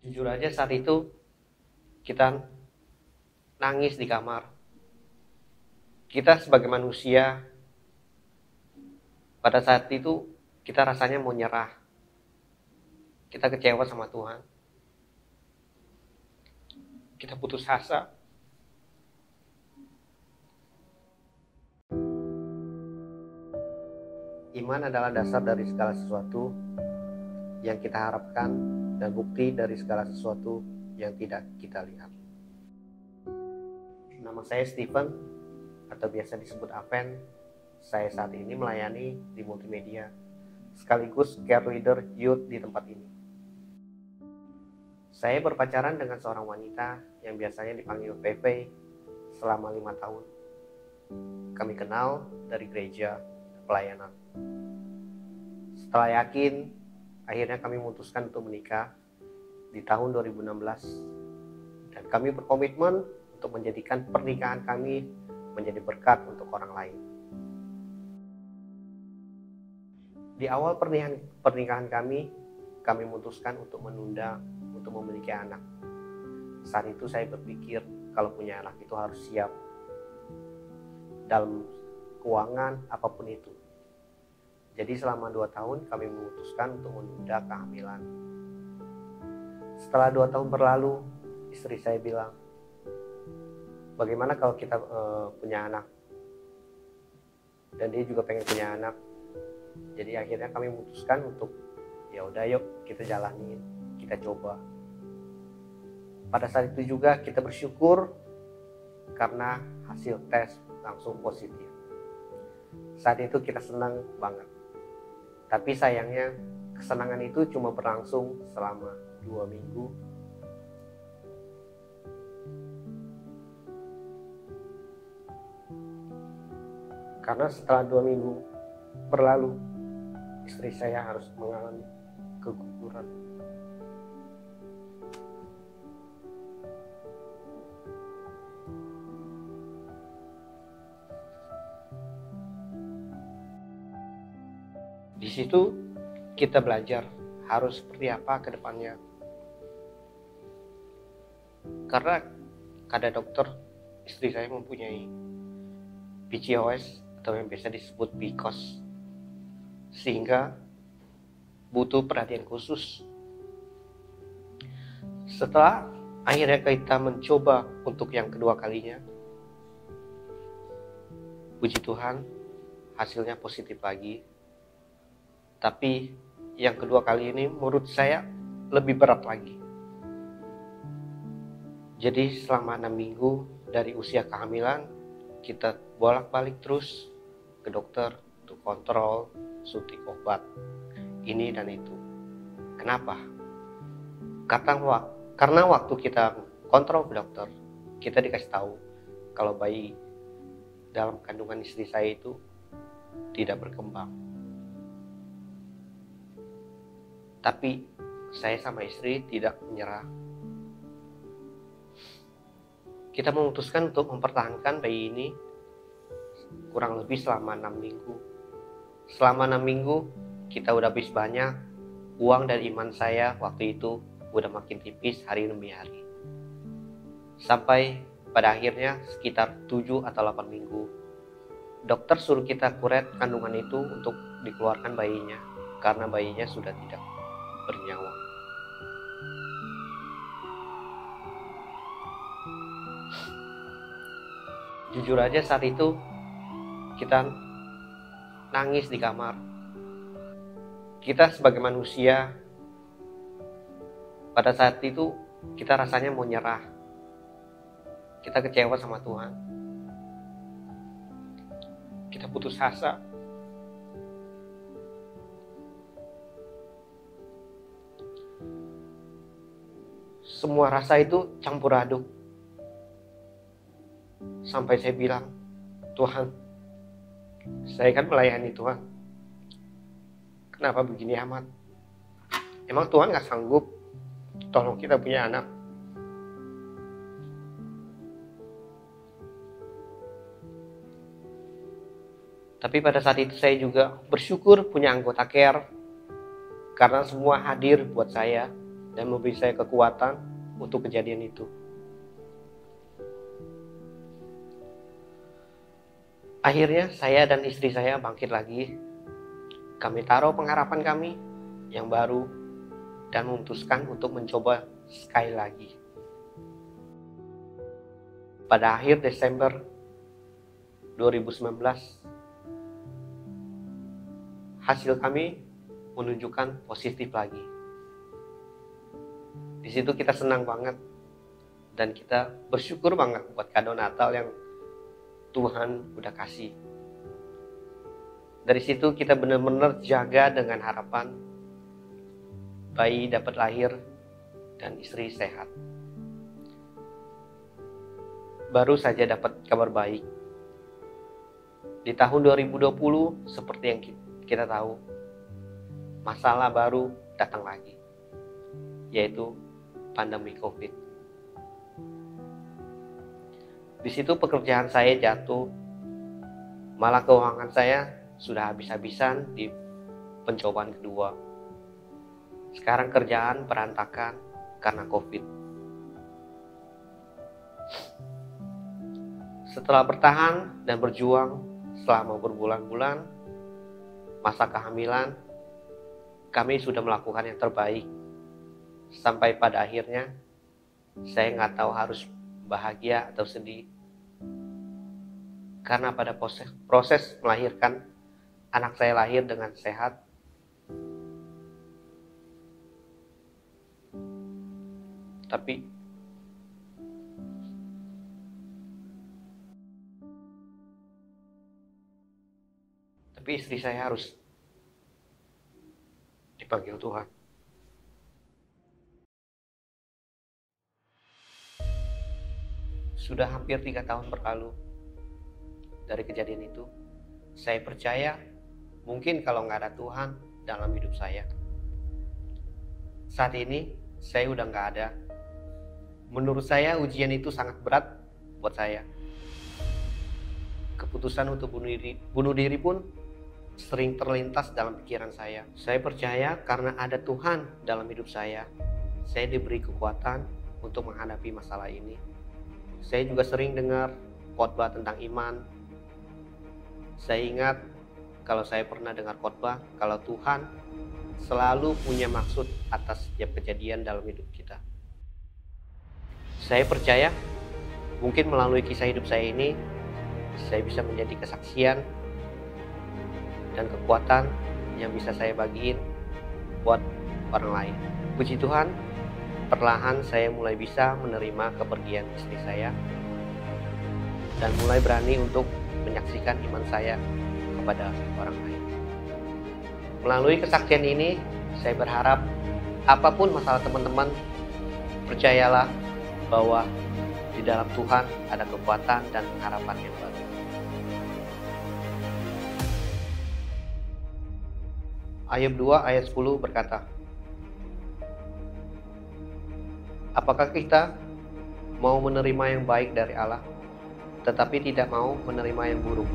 Jujur aja saat itu kita nangis di kamar. Kita sebagai manusia pada saat itu kita rasanya mau nyerah. Kita kecewa sama Tuhan. Kita putus asa. Iman adalah dasar dari segala sesuatu yang kita harapkan dan bukti dari segala sesuatu yang tidak kita lihat. Nama saya Steven atau biasa disebut Aven. Saya saat ini melayani di multimedia sekaligus care leader youth di tempat ini. Saya berpacaran dengan seorang wanita yang biasanya dipanggil Pepe selama 5 tahun. Kami kenal dari gereja pelayanan. Setelah yakin, akhirnya kami memutuskan untuk menikah di tahun 2016. Dan kami berkomitmen untuk menjadikan pernikahan kami menjadi berkat untuk orang lain. Di awal pernikahan kami memutuskan untuk menunda untuk memiliki anak. Saat itu saya berpikir kalau punya anak itu harus siap dalam keuangan apapun itu. Jadi selama 2 tahun kami memutuskan untuk menunda kehamilan. Setelah 2 tahun berlalu, istri saya bilang, bagaimana kalau kita punya anak? Dan dia juga pengen punya anak. Jadi akhirnya kami memutuskan untuk ya udah yuk kita jalanin, kita coba. Pada saat itu juga kita bersyukur karena hasil tes langsung positif. Saat itu kita senang banget. Tapi sayangnya kesenangan itu cuma berlangsung selama 2 minggu. Karena setelah 2 minggu berlalu, istri saya harus mengalami keguguran. Di situ kita belajar harus seperti apa ke depannya. Karena kata dokter, istri saya mempunyai PCOS atau yang biasa disebut PCOS, sehingga butuh perhatian khusus. Setelah akhirnya kita mencoba untuk yang kedua kalinya, puji Tuhan hasilnya positif lagi. Tapi yang kedua kali ini menurut saya lebih berat lagi. Jadi selama 6 minggu dari usia kehamilan, kita bolak-balik terus ke dokter untuk kontrol, suntik obat, ini dan itu. Kenapa? Karena waktu kita kontrol ke dokter, kita dikasih tahu kalau bayi dalam kandungan istri saya itu tidak berkembang. Tapi saya sama istri tidak menyerah. Kita memutuskan untuk mempertahankan bayi ini kurang lebih selama 6 minggu. Selama 6 minggu kita udah habis banyak. Uang dan iman saya waktu itu udah makin tipis hari demi hari. Sampai pada akhirnya sekitar 7 atau 8 minggu, dokter suruh kita kuret kandungan itu untuk dikeluarkan bayinya, karena bayinya sudah tidak bernyawa. Jujur aja saat itu kita nangis di kamar. Kita sebagai manusia pada saat itu kita rasanya mau nyerah. Kita kecewa sama Tuhan. Kita putus asa. Semua rasa itu campur aduk. Sampai saya bilang, Tuhan, saya kan melayani Tuhan. Kenapa begini amat? Emang Tuhan gak sanggup tolong kita punya anak? Tapi pada saat itu saya juga bersyukur punya anggota care, karena semua hadir buat saya. dan memberi saya kekuatan untuk kejadian itu. Akhirnya saya dan istri saya bangkit lagi. Kami taruh pengharapan kami yang baru dan memutuskan untuk mencoba sekali lagi. Pada akhir Desember 2019, hasil kami menunjukkan positif lagi. Di situ kita senang banget dan kita bersyukur banget buat kado Natal yang Tuhan udah kasih. Dari situ kita benar-benar jaga dengan harapan bayi dapat lahir dan istri sehat. Baru saja dapat kabar baik. Di tahun 2020 seperti yang kita tahu, masalah baru datang lagi, yaitu pandemi COVID. Di situ pekerjaan saya jatuh, malah keuangan saya sudah habis-habisan di pencobaan kedua. Sekarang kerjaan berantakan karena COVID. Setelah bertahan dan berjuang selama berbulan-bulan, masa kehamilan, kami sudah melakukan yang terbaik. Sampai pada akhirnya, saya nggak tahu harus bahagia atau sedih. Karena pada proses melahirkan, anak saya lahir dengan sehat. Tapi istri saya harus dipanggil Tuhan. Sudah hampir 3 tahun berlalu dari kejadian itu. Saya percaya mungkin kalau nggak ada Tuhan dalam hidup saya, saat ini saya udah nggak ada. Menurut saya ujian itu sangat berat buat saya. Keputusan untuk bunuh diri pun sering terlintas dalam pikiran saya. Saya percaya karena ada Tuhan dalam hidup saya diberi kekuatan untuk menghadapi masalah ini. Saya juga sering dengar khotbah tentang iman. Saya ingat kalau saya pernah dengar khotbah kalau Tuhan selalu punya maksud atas setiap kejadian dalam hidup kita. Saya percaya mungkin melalui kisah hidup saya ini, saya bisa menjadi kesaksian dan kekuatan yang bisa saya bagiin buat orang lain. Puji Tuhan, perlahan saya mulai bisa menerima kepergian istri saya dan mulai berani untuk menyaksikan iman saya kepada orang lain. Melalui kesaksian ini, saya berharap apapun masalah teman-teman, percayalah bahwa di dalam Tuhan ada kekuatan dan harapan yang baru. Ayub 2 ayat 10 berkata, apakah kita mau menerima yang baik dari Allah, tetapi tidak mau menerima yang buruk?